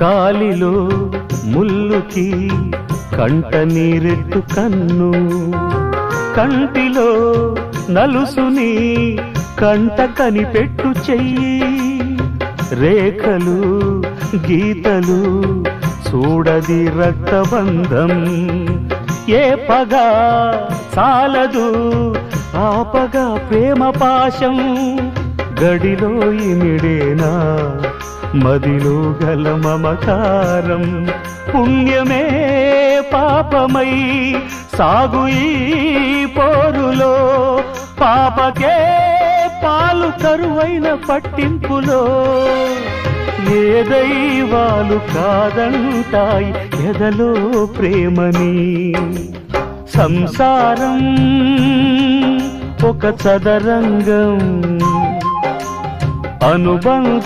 కాలిలో ముల్లుకి కంట నీరెట్టు కన్ను, కంటిలో నలుసుని కంట కనిపెట్టు చెయ్యి, రేఖలు గీతలు చూడది రక్తబంధం, ఏ పగ చాలదు ఆపగా ప్రేమ పాశం, గడిలో ఇమిడేనా మదిలో గల మమకారం, పుణ్యమే పాపమై సాగు ఈ పోరులో, పాపకే పాలు కరువైన పట్టింపులో, ఏ దైవాలు కాదంటాయి ఎదలో ప్రేమని, సంసారం ఒక చదరంగం అనుబంధం